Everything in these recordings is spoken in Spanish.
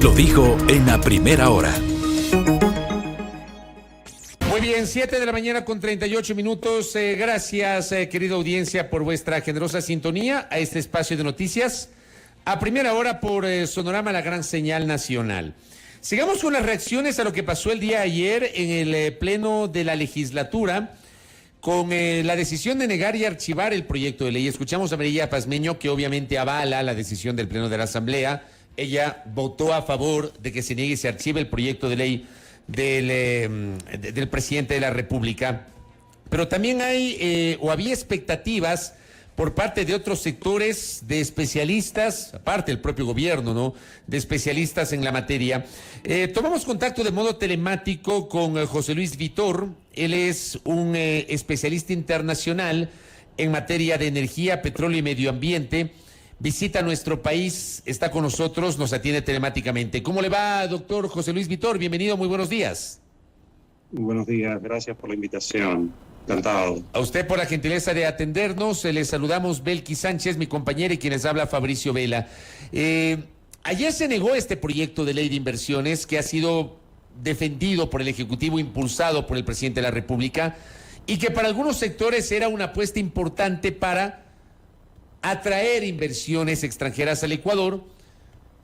lo dijo en la primera hora. Muy bien, 7 de la mañana con 38 minutos. Gracias, querida audiencia, por vuestra generosa sintonía a este espacio de noticias. A primera hora por Sonorama, la gran señal nacional. Sigamos con las reacciones a lo que pasó el día de ayer en el pleno de la legislatura con la decisión de negar y archivar el proyecto de ley. Escuchamos a María Pazmeño, que obviamente avala la decisión del pleno de la Asamblea. Ella votó a favor de que se niegue y se archive el proyecto de ley del presidente de la República. Pero también hay había expectativas por parte de otros sectores de especialistas, aparte del propio gobierno, ¿no?, de especialistas en la materia. Tomamos contacto de modo telemático con José Luis Vitor. Él es un especialista internacional en materia de energía, petróleo y medio ambiente. Visita nuestro país, está con nosotros, nos atiende telemáticamente. ¿Cómo le va, doctor José Luis Vitor? Bienvenido, muy buenos días. Buenos días, gracias por la invitación. Encantado. A usted por la gentileza de atendernos. Le saludamos Belkis Sánchez, mi compañera, y quien les habla, Fabricio Vela. Ayer se negó este proyecto de ley de inversiones que ha sido defendido por el Ejecutivo, impulsado por el presidente de la República, y que para algunos sectores era una apuesta importante para atraer inversiones extranjeras al Ecuador,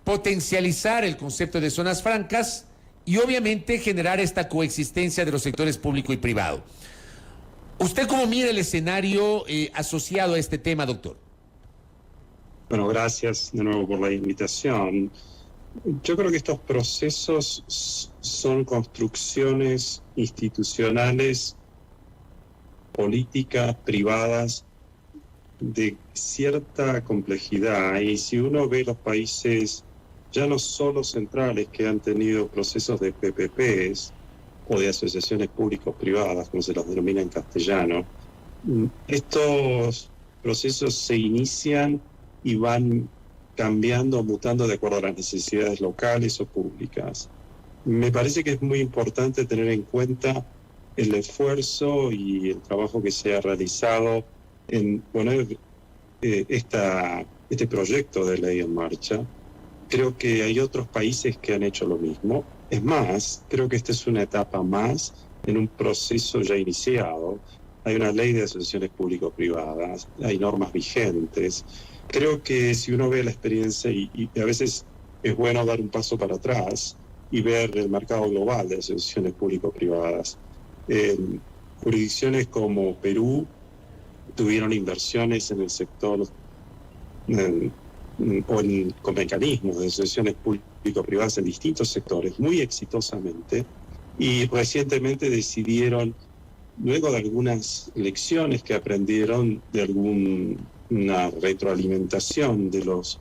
potencializar el concepto de zonas francas y obviamente generar esta coexistencia de los sectores público y privado. ¿Usted cómo mira el escenario asociado a este tema, doctor? Bueno, gracias de nuevo por la invitación. Yo creo que estos procesos son construcciones institucionales, políticas, privadas, de cierta complejidad. Y si uno ve los países, ya no solo centrales, que han tenido procesos de PPPs, o de asociaciones público-privadas, como se los denomina en castellano, estos procesos se inician y van cambiando, mutando de acuerdo a las necesidades locales o públicas. Me parece que es muy importante tener en cuenta el esfuerzo y el trabajo que se ha realizado en poner este proyecto de ley en marcha. Creo que hay otros países que han hecho lo mismo. Es más, creo que esta es una etapa más en un proceso ya iniciado. Hay una ley de asociaciones público-privadas, hay normas vigentes. Creo que si uno ve la experiencia, y a veces es bueno dar un paso para atrás y ver el mercado global de asociaciones público-privadas. Jurisdicciones como Perú tuvieron inversiones en el sector con mecanismos de asociaciones público-privadas en distintos sectores, muy exitosamente, y recientemente decidieron, luego de algunas lecciones que aprendieron de alguna retroalimentación de los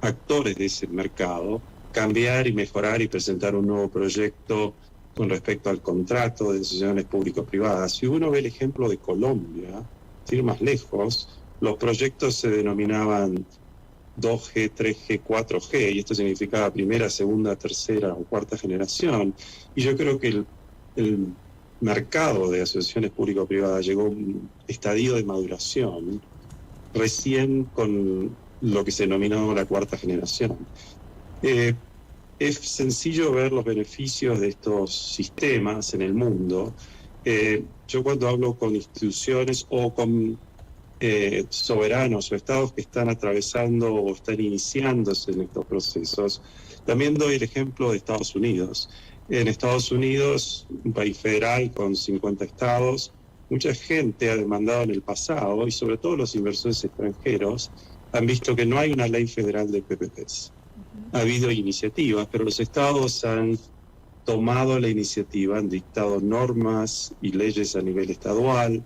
actores de ese mercado, cambiar y mejorar y presentar un nuevo proyecto con respecto al contrato de asociaciones público-privadas. Si uno ve el ejemplo de Colombia, sin ir más lejos, los proyectos se denominaban 2G, 3G, 4G, y esto significaba primera, segunda, tercera o cuarta generación. Y yo creo que el mercado de asociaciones público-privadas llegó a un estadio de maduración recién con lo que se denominó la cuarta generación. Es sencillo ver los beneficios de estos sistemas en el mundo. Yo cuando hablo con instituciones o con soberanos o estados que están atravesando o están iniciándose en estos procesos, también doy el ejemplo de Estados Unidos. En Estados Unidos, un país federal con 50 estados, mucha gente ha demandado en el pasado, y sobre todo los inversores extranjeros, han visto que no hay una ley federal de PPPs. Ha habido iniciativas, pero los estados han tomado la iniciativa, han dictado normas y leyes a nivel estadual,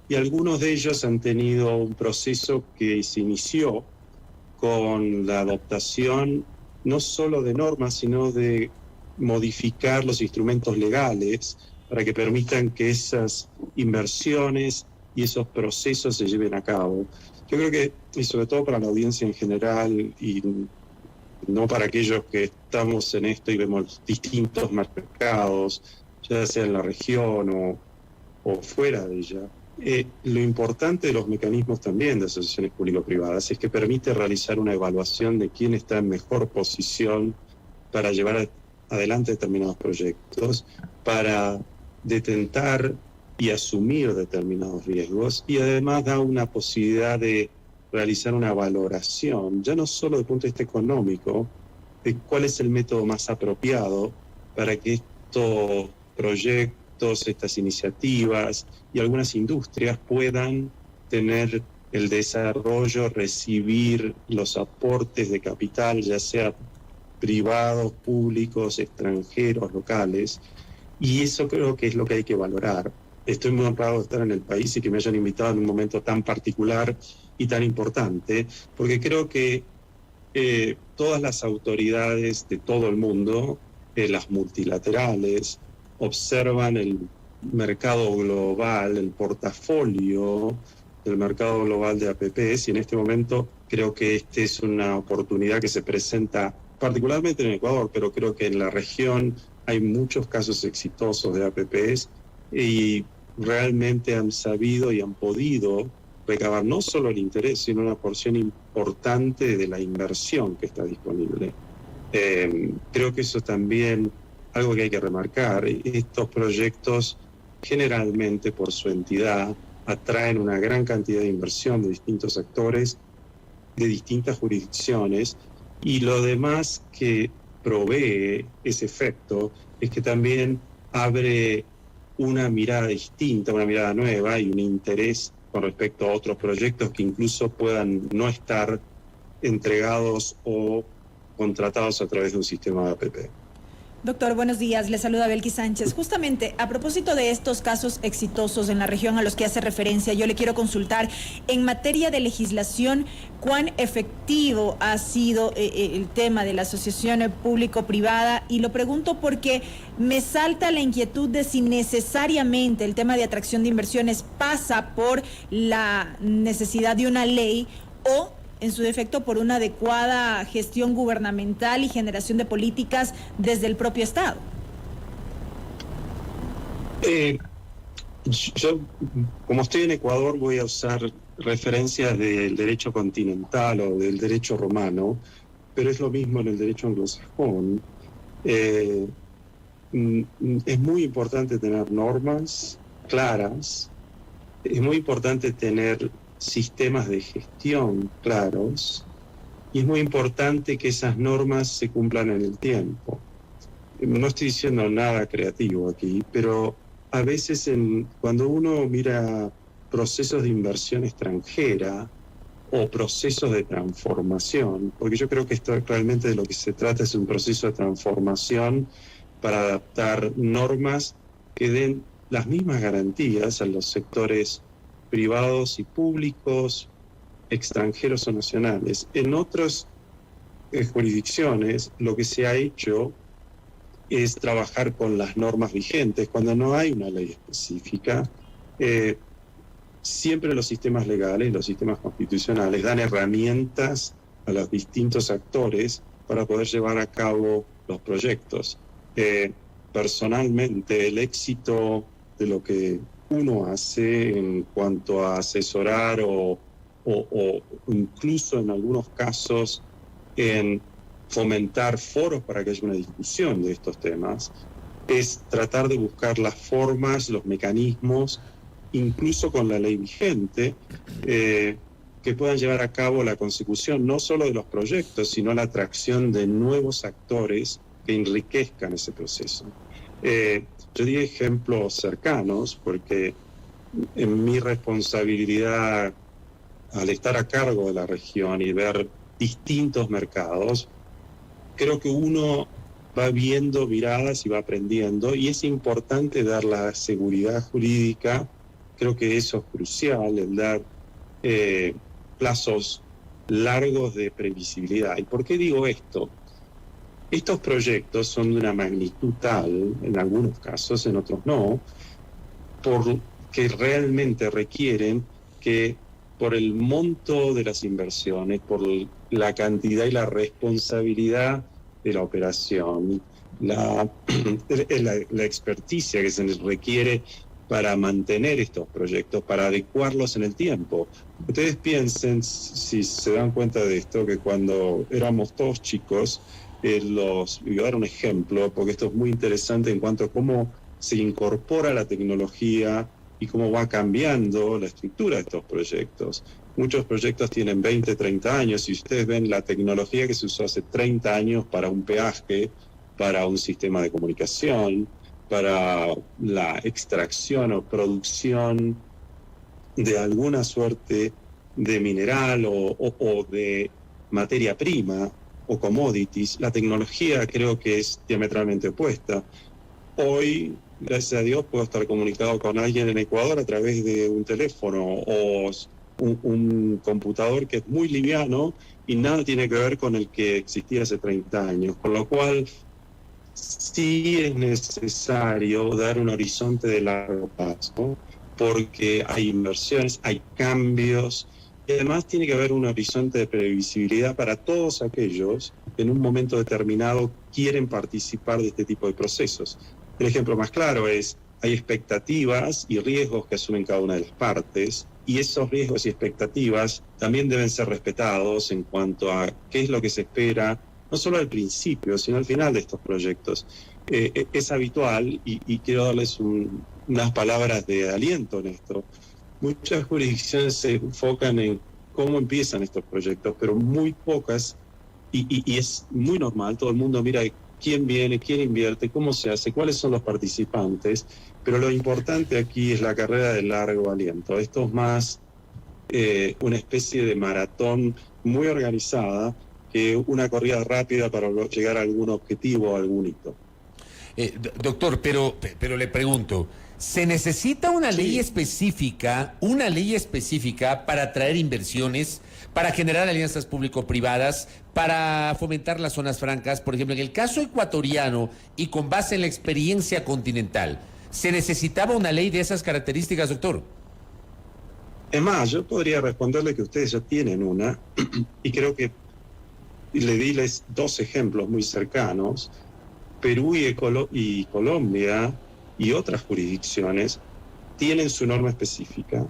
y algunos de ellos han tenido un proceso que se inició con la adoptación no solo de normas, sino de modificar los instrumentos legales para que permitan que esas inversiones y esos procesos se lleven a cabo. Yo creo que, y sobre todo para la audiencia en general, y no para aquellos que estamos en esto y vemos distintos mercados, ya sea en la región o fuera de ella, lo importante de los mecanismos también de asociaciones público-privadas es que permite realizar una evaluación de quién está en mejor posición para llevar adelante determinados proyectos, para detentar y asumir determinados riesgos, y además da una posibilidad de realizar una valoración, ya no solo desde el punto de vista económico, de cuál es el método más apropiado para que estos proyectos, estas iniciativas y algunas industrias puedan tener el desarrollo, recibir los aportes de capital, ya sea privados, públicos, extranjeros, locales, y eso creo que es lo que hay que valorar. Estoy muy honrado de estar en el país y que me hayan invitado en un momento tan particular y tan importante, porque creo que todas las autoridades de todo el mundo, las multilaterales, observan el mercado global, el portafolio del mercado global de APPs, y en este momento creo que esta es una oportunidad que se presenta particularmente en Ecuador, pero creo que en la región hay muchos casos exitosos de APPs y realmente han sabido y han podido recabar no solo el interés, sino una porción importante de la inversión que está disponible. Creo que eso también algo que hay que remarcar. Estos proyectos generalmente por su entidad atraen una gran cantidad de inversión de distintos actores, de distintas jurisdicciones, y lo demás que provee ese efecto es que también abre una mirada distinta, una mirada nueva y un interés con respecto a otros proyectos que incluso puedan no estar entregados o contratados a través de un sistema de APP. Doctor, buenos días. Le saluda Belkis Sánchez. Justamente, a propósito de estos casos exitosos en la región a los que hace referencia, yo le quiero consultar, en materia de legislación, ¿cuán efectivo ha sido el tema de la asociación público-privada? Y lo pregunto porque me salta la inquietud de si necesariamente el tema de atracción de inversiones pasa por la necesidad de una ley o en su defecto por una adecuada gestión gubernamental y generación de políticas desde el propio Estado. Yo, como estoy en Ecuador, voy a usar referencias del derecho continental o del derecho romano, pero es lo mismo en el derecho anglosajón. Es muy importante tener normas claras, es muy importante tener sistemas de gestión claros, y es muy importante que esas normas se cumplan en el tiempo. No estoy diciendo nada creativo aquí, pero a veces cuando uno mira procesos de inversión extranjera o procesos de transformación, porque yo creo que esto realmente de lo que se trata es un proceso de transformación para adaptar normas que den las mismas garantías a los sectores privados y públicos, extranjeros o nacionales. En otras jurisdicciones lo que se ha hecho es trabajar con las normas vigentes. Cuando no hay una ley específica, siempre los sistemas legales, los sistemas constitucionales dan herramientas a los distintos actores para poder llevar a cabo los proyectos. Personalmente, el éxito de lo que uno hace en cuanto a asesorar o incluso en algunos casos en fomentar foros para que haya una discusión de estos temas, es tratar de buscar las formas, los mecanismos, incluso con la ley vigente, que puedan llevar a cabo la consecución no solo de los proyectos, sino la atracción de nuevos actores que enriquezcan ese proceso. Yo di ejemplos cercanos porque en mi responsabilidad al estar a cargo de la región y ver distintos mercados, creo que uno va viendo miradas y va aprendiendo, y es importante dar la seguridad jurídica. Creo que eso es crucial, el dar plazos largos de previsibilidad. ¿Y por qué digo esto? Estos proyectos son de una magnitud tal, en algunos casos, en otros no, porque realmente requieren que por el monto de las inversiones, por la cantidad y la responsabilidad de la operación, la experticia que se les requiere para mantener estos proyectos, para adecuarlos en el tiempo. Ustedes piensen, si se dan cuenta de esto, que cuando éramos todos chicos, voy a dar un ejemplo, porque esto es muy interesante en cuanto a cómo se incorpora la tecnología y cómo va cambiando la estructura de estos proyectos. Muchos proyectos tienen 20, 30 años, y ustedes ven la tecnología que se usó hace 30 años para un peaje, para un sistema de comunicación, para la extracción o producción de alguna suerte de mineral o de materia prima o commodities. La tecnología creo que es diametralmente opuesta. Hoy, gracias a Dios, puedo estar comunicado con alguien en Ecuador a través de un teléfono o un computador que es muy liviano y nada tiene que ver con el que existía hace 30 años, con lo cual sí es necesario dar un horizonte de largo plazo, porque hay inversiones, hay cambios, y además tiene que haber un horizonte de previsibilidad para todos aquellos que en un momento determinado quieren participar de este tipo de procesos. El ejemplo más claro es, hay expectativas y riesgos que asumen cada una de las partes, y esos riesgos y expectativas también deben ser respetados en cuanto a qué es lo que se espera, no solo al principio, sino al final de estos proyectos. Es habitual, y quiero darles unas palabras de aliento en esto. Muchas jurisdicciones se enfocan en cómo empiezan estos proyectos, pero muy pocas, y es muy normal, todo el mundo mira quién viene, quién invierte, cómo se hace, cuáles son los participantes, pero lo importante aquí es la carrera de largo aliento. Esto es más una especie de maratón muy organizada que una corrida rápida para llegar a algún objetivo o algún hito. Doctor, pero le pregunto, ¿se necesita una ley específica para atraer inversiones, para generar alianzas público-privadas, para fomentar las zonas francas? Por ejemplo, en el caso ecuatoriano y con base en la experiencia continental, ¿se necesitaba una ley de esas características, doctor? Es más, yo podría responderle que ustedes ya tienen una, y creo que le diles dos ejemplos muy cercanos. Perú y Colombia y otras jurisdicciones tienen su norma específica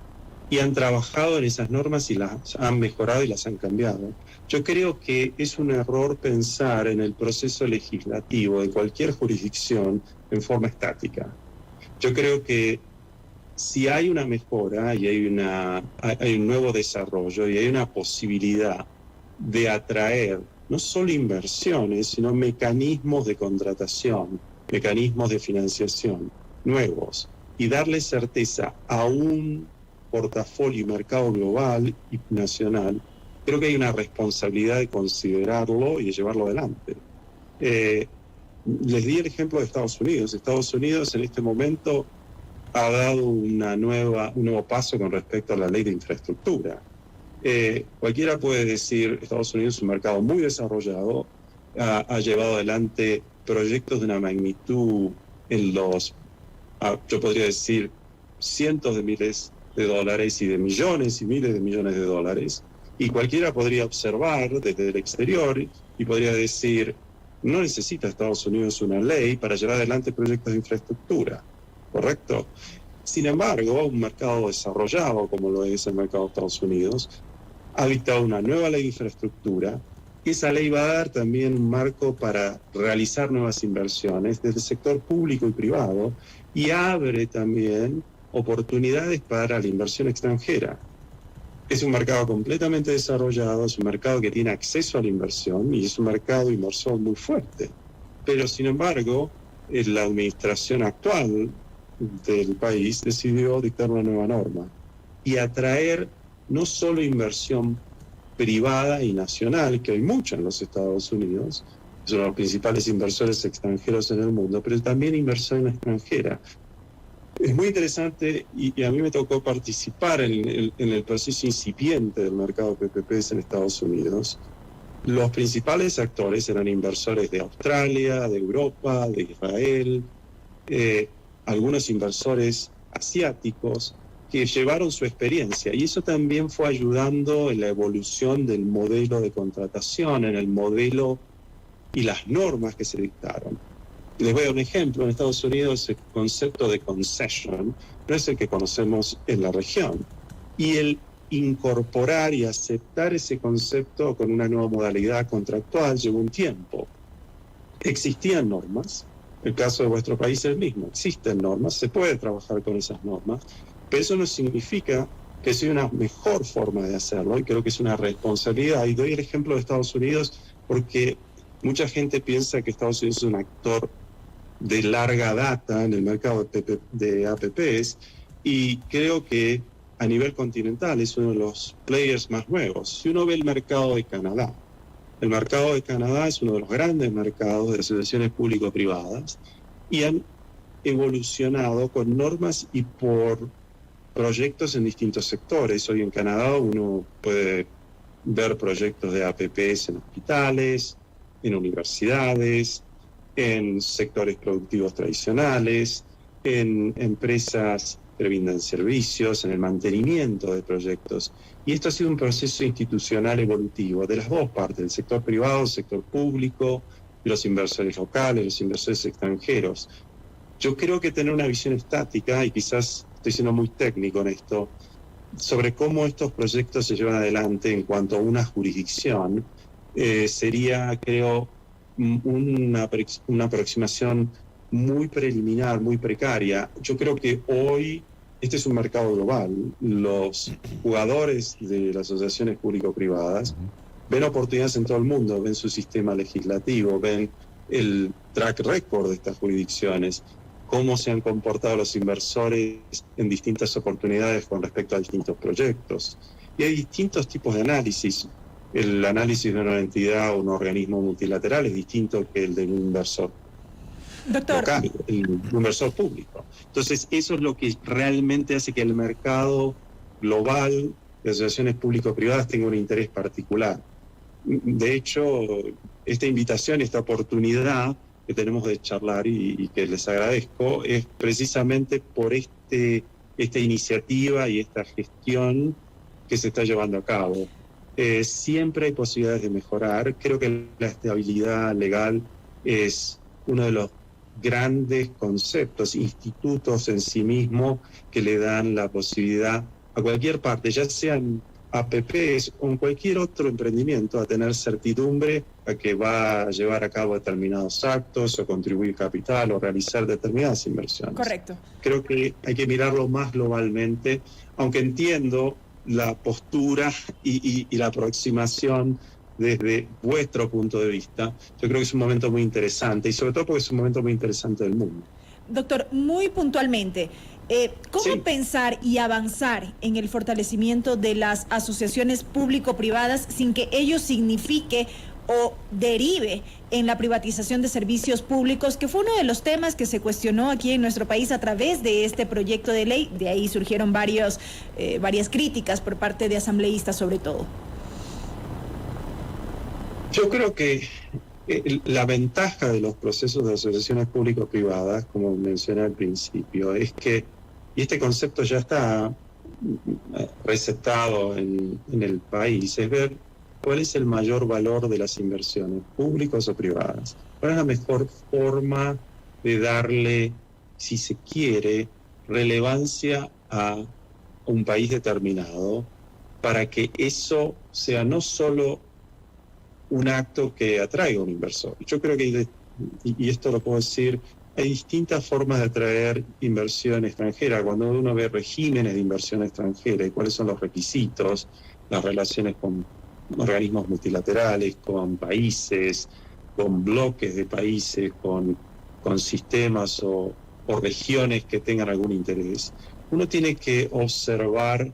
y han trabajado en esas normas y las han mejorado y las han cambiado. Yo creo que es un error pensar en el proceso legislativo de cualquier jurisdicción en forma estática. Yo creo que si hay una mejora y hay un nuevo desarrollo y hay una posibilidad de atraer no solo inversiones, sino mecanismos de contratación, mecanismos de financiación nuevos, y darle certeza a un portafolio y mercado global y nacional, creo que hay una responsabilidad de considerarlo y de llevarlo adelante. Les di el ejemplo de Estados Unidos. Estados Unidos en este momento ha dado un nuevo paso con respecto a la ley de infraestructura. Cualquiera puede decir, Estados Unidos es un mercado muy desarrollado, ha llevado adelante proyectos de una magnitud en yo podría decir, cientos de miles de dólares y de millones y miles de millones de dólares, y cualquiera podría observar desde el exterior y podría decir, no necesita Estados Unidos una ley para llevar adelante proyectos de infraestructura, ¿correcto? Sin embargo, un mercado desarrollado como lo es el mercado de Estados Unidos ha dictado una nueva ley de infraestructura, y esa ley va a dar también un marco para realizar nuevas inversiones desde el sector público y privado, y abre también oportunidades para la inversión extranjera. Es un mercado completamente desarrollado, es un mercado que tiene acceso a la inversión y es un mercado inversor muy fuerte. Pero sin embargo, la administración actual del país decidió dictar una nueva norma y atraer no solo inversión privada y nacional, que hay mucha en los Estados Unidos, son los principales inversores extranjeros en el mundo, pero también inversión extranjera. Es muy interesante, y a mí me tocó participar en el proceso incipiente del mercado de PPPs en Estados Unidos. Los principales actores eran inversores de Australia, de Europa, de Israel, algunos inversores asiáticos que llevaron su experiencia, y eso también fue ayudando en la evolución del modelo de contratación, en el modelo y las normas que se dictaron. Les voy a dar un ejemplo. En Estados Unidos el concepto de concession no es el que conocemos en la región, y el incorporar y aceptar ese concepto con una nueva modalidad contractual llevó un tiempo. existían normas. El caso de vuestro país es el mismo. Existen normas, se puede trabajar con esas normas, pero eso no significa que sea una mejor forma de hacerlo, y creo que es una responsabilidad. Y doy el ejemplo de Estados Unidos porque mucha gente piensa que Estados Unidos es un actor de larga data en el mercado de APPs, y creo que a nivel continental es uno de los players más nuevos. Si uno ve el mercado de Canadá es uno de los grandes mercados de asociaciones público-privadas, y han evolucionado con normas y por proyectos en distintos sectores. Hoy en Canadá uno puede ver proyectos de APPs en hospitales, en universidades, en sectores productivos tradicionales, en empresas que brindan servicios, en el mantenimiento de proyectos. Y esto ha sido un proceso institucional evolutivo de las dos partes, del sector privado, el sector público, los inversores locales, los inversores extranjeros. Yo creo que tener una visión estática, y quizás estoy siendo muy técnico en esto, sobre cómo estos proyectos se llevan adelante en cuanto a una jurisdicción, sería, creo, una aproximación muy preliminar, muy precaria. Yo creo que hoy este es un mercado global. Los jugadores de las asociaciones público-privadas ven oportunidades en todo el mundo, ven su sistema legislativo, ven el track record de estas jurisdicciones, cómo se han comportado los inversores en distintas oportunidades con respecto a distintos proyectos. Y hay distintos tipos de análisis. El análisis de una entidad o un organismo multilateral es distinto que el de un inversor local, el inversor público. Entonces, eso es lo que realmente hace que el mercado global de asociaciones público-privadas tenga un interés particular. De hecho, esta invitación, esta oportunidad que tenemos de charlar y que les agradezco, es precisamente por esta iniciativa y esta gestión que se está llevando a cabo. Siempre hay posibilidades de mejorar. Creo que la estabilidad legal es uno de los grandes conceptos, institutos en sí mismo que le dan la posibilidad a cualquier parte, ya sean APPs o en cualquier otro emprendimiento, a tener certidumbre a que va a llevar a cabo determinados actos o contribuir capital o realizar determinadas inversiones. Correcto. Creo que hay que mirarlo más globalmente, aunque entiendo la postura y la aproximación desde vuestro punto de vista. Yo creo que es un momento muy interesante, y sobre todo porque es un momento muy interesante del mundo. Doctor, muy puntualmente, ¿cómo pensar y avanzar en el fortalecimiento de las asociaciones público-privadas sin que ello signifique o derive en la privatización de servicios públicos, que fue uno de los temas que se cuestionó aquí en nuestro país a través de este proyecto de ley? De ahí surgieron varias críticas por parte de asambleístas sobre todo. Yo creo que la ventaja de los procesos de asociaciones público-privadas, como mencioné al principio, es que, y este concepto ya está recetado en el país, es ver cuál es el mayor valor de las inversiones, públicas o privadas. ¿Cuál es la mejor forma de darle, si se quiere, relevancia a un país determinado, para que eso sea no solo un acto que atraiga a un inversor? Yo creo que, y esto lo puedo decir, hay distintas formas de atraer inversión extranjera. Cuando uno ve regímenes de inversión extranjera y cuáles son los requisitos, las relaciones con organismos multilaterales, con países, con bloques de países, con sistemas o regiones que tengan algún interés, uno tiene que observar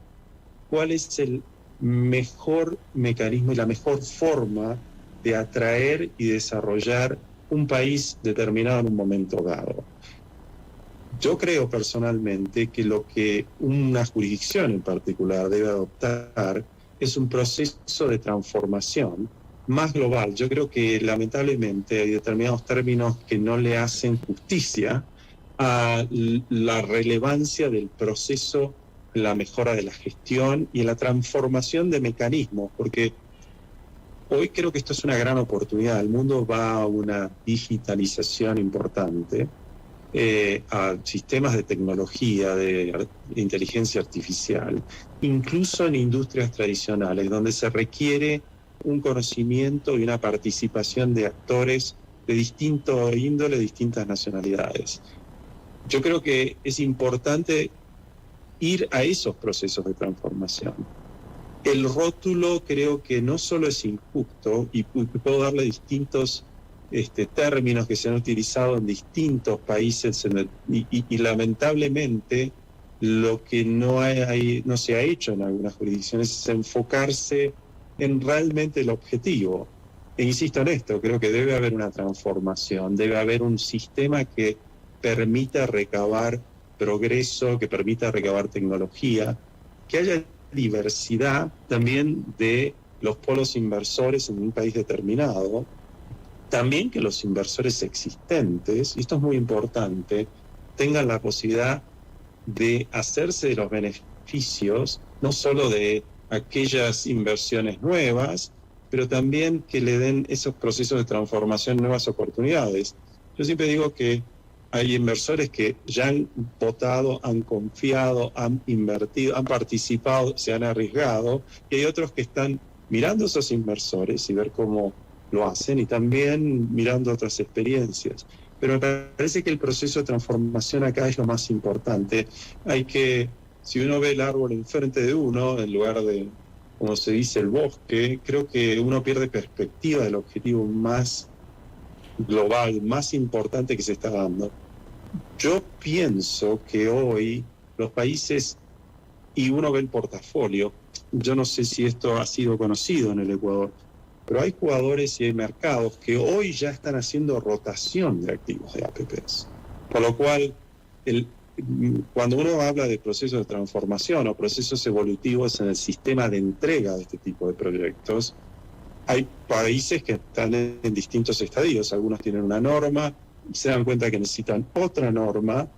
cuál es el mejor mecanismo y la mejor forma de atraer y desarrollar un país determinado en un momento dado. Yo creo personalmente que lo que una jurisdicción en particular debe adoptar es un proceso de transformación más global. Yo creo que lamentablemente hay determinados términos que no le hacen justicia a la relevancia del proceso, la mejora de la gestión y la transformación de mecanismos, porque hoy creo que esto es una gran oportunidad. El mundo va a una digitalización importante, a sistemas de tecnología, de inteligencia artificial, incluso en industrias tradicionales, donde se requiere un conocimiento y una participación de actores de distinto índole, distintas nacionalidades. Yo creo que es importante ir a esos procesos de transformación. El rótulo creo que no solo es injusto, y puedo darle distintos términos que se han utilizado en distintos países, y lamentablemente lo que no se ha hecho en algunas jurisdicciones es enfocarse en realmente el objetivo. E insisto en esto, creo que debe haber una transformación, debe haber un sistema que permita recabar progreso, que permita recabar tecnología, que haya diversidad también de los polos inversores en un país determinado, también que los inversores existentes, y esto es muy importante, tengan la posibilidad de hacerse de los beneficios, no solo de aquellas inversiones nuevas, pero también que le den esos procesos de transformación nuevas oportunidades. Yo siempre digo que hay inversores que ya han votado, han confiado, han invertido, han participado, se han arriesgado, y hay otros que están mirando a esos inversores y ver cómo lo hacen, y también mirando otras experiencias. Pero me parece que el proceso de transformación acá es lo más importante. Hay que, si uno ve el árbol enfrente de uno, en lugar de, como se dice, el bosque, creo que uno pierde perspectiva del objetivo más global, más importante que se está dando. Yo pienso que hoy los países, y uno ve el portafolio, yo no sé si esto ha sido conocido en el Ecuador, pero hay jugadores y hay mercados que hoy ya están haciendo rotación de activos de APPs. Por lo cual, cuando uno habla de procesos de transformación o procesos evolutivos en el sistema de entrega de este tipo de proyectos, hay países que están en distintos estadios. Algunos tienen una norma y se dan cuenta que necesitan otra norma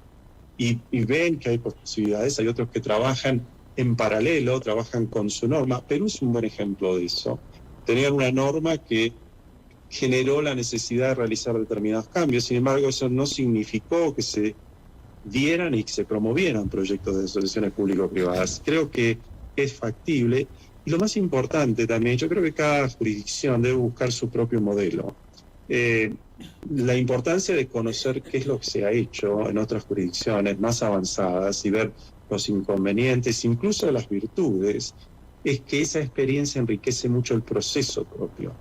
y ven que hay posibilidades. Hay otros que trabajan en paralelo, trabajan con su norma. Perú es un buen ejemplo de eso. Tenían una norma que generó la necesidad de realizar determinados cambios. Sin embargo, eso no significó que se dieran y que se promovieran proyectos de asociaciones público-privadas. Creo que es factible. Y lo más importante también, yo creo que cada jurisdicción debe buscar su propio modelo. La importancia de conocer qué es lo que se ha hecho en otras jurisdicciones más avanzadas y ver los inconvenientes, incluso las virtudes, es que esa experiencia enriquece mucho el proceso propio.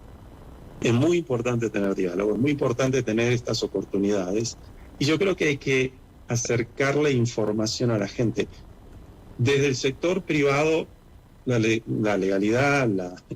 Es muy importante tener diálogo, es muy importante tener estas oportunidades, y yo creo que hay que acercarle información a la gente. Desde el sector privado, la legalidad,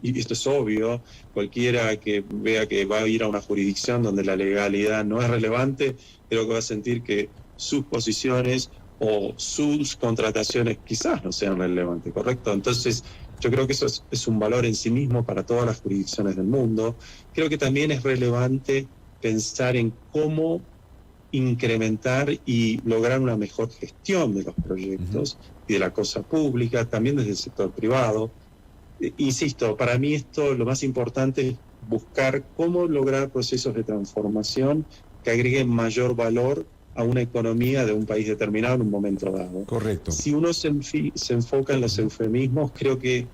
y esto es obvio, cualquiera que vea que va a ir a una jurisdicción donde la legalidad no es relevante, creo que va a sentir que sus posiciones o sus contrataciones quizás no sean relevantes, ¿correcto? Entonces, yo creo que eso es un valor en sí mismo para todas las jurisdicciones del mundo. Creo que también es relevante pensar en cómo incrementar y lograr una mejor gestión de los proyectos y de la cosa pública, también desde el sector privado. Insisto, para mí esto lo más importante es buscar cómo lograr procesos de transformación que agreguen mayor valor a una economía de un país determinado en un momento dado. Correcto. Si uno se enfoca en los eufemismos, creo que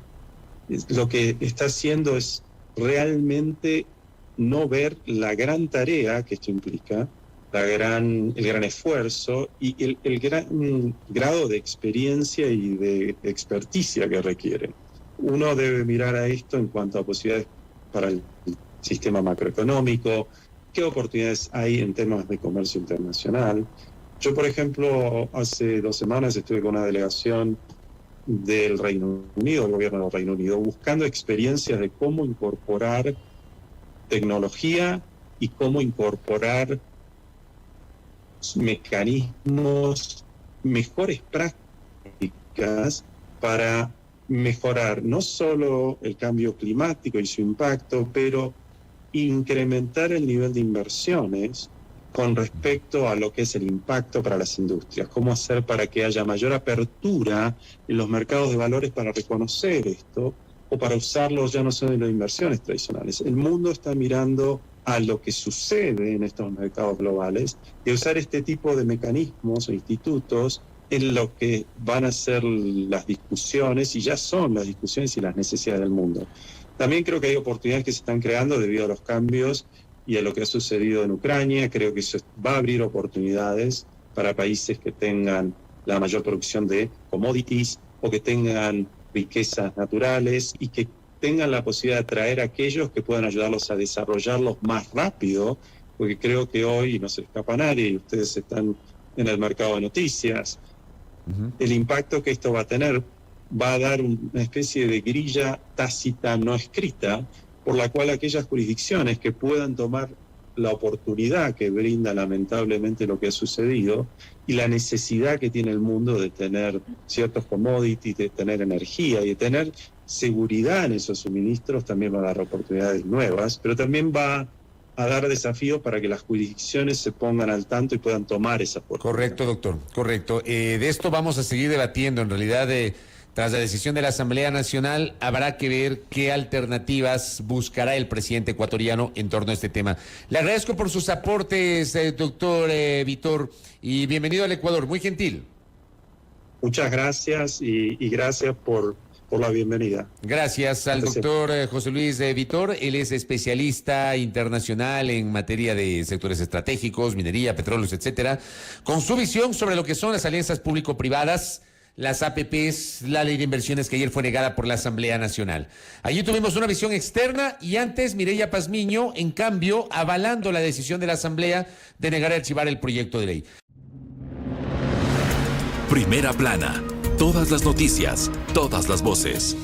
lo que está haciendo es realmente no ver la gran tarea que esto implica, el gran esfuerzo y el gran grado de experiencia y de experticia que requiere. Uno debe mirar a esto en cuanto a posibilidades para el sistema macroeconómico, qué oportunidades hay en temas de comercio internacional. Yo, por ejemplo, hace 2 semanas estuve con una delegación del Reino Unido, del gobierno del Reino Unido, buscando experiencias de cómo incorporar tecnología y cómo incorporar mecanismos, mejores prácticas para mejorar no solo el cambio climático y su impacto, pero incrementar el nivel de inversiones con respecto a lo que es el impacto para las industrias. Cómo hacer para que haya mayor apertura en los mercados de valores para reconocer esto o para usarlos ya no solo en las inversiones tradicionales. El mundo está mirando a lo que sucede en estos mercados globales y usar este tipo de mecanismos o institutos en lo que van a ser las discusiones, y ya son las discusiones y las necesidades del mundo. También creo que hay oportunidades que se están creando debido a los cambios y a lo que ha sucedido en Ucrania. Creo que eso va a abrir oportunidades para países que tengan la mayor producción de commodities o que tengan riquezas naturales y que tengan la posibilidad de atraer a aquellos que puedan ayudarlos a desarrollarlos más rápido, porque creo que hoy, no se le escapa a nadie, y ustedes están en el mercado de noticias, el impacto que esto va a tener va a dar una especie de grilla tácita no escrita, por la cual aquellas jurisdicciones que puedan tomar la oportunidad que brinda lamentablemente lo que ha sucedido y la necesidad que tiene el mundo de tener ciertos commodities, de tener energía y de tener seguridad en esos suministros, también va a dar oportunidades nuevas, pero también va a dar desafíos para que las jurisdicciones se pongan al tanto y puedan tomar esa oportunidad. Correcto, doctor, correcto. De esto vamos a seguir debatiendo. En realidad, tras la decisión de la Asamblea Nacional, habrá que ver qué alternativas buscará el presidente ecuatoriano en torno a este tema. Le agradezco por sus aportes, doctor Vítor, y bienvenido al Ecuador. Muy gentil. Muchas gracias y gracias por la bienvenida. Gracias al doctor José Luis Vítor. Él es especialista internacional en materia de sectores estratégicos, minería, petróleos, etcétera, con su visión sobre lo que son las alianzas público-privadas, las APPs, la ley de inversiones que ayer fue negada por la Asamblea Nacional. Allí tuvimos una visión externa y antes Mireya Pazmiño, en cambio, avalando la decisión de la Asamblea de negar y archivar el proyecto de ley. Primera plana. Todas las noticias, todas las voces.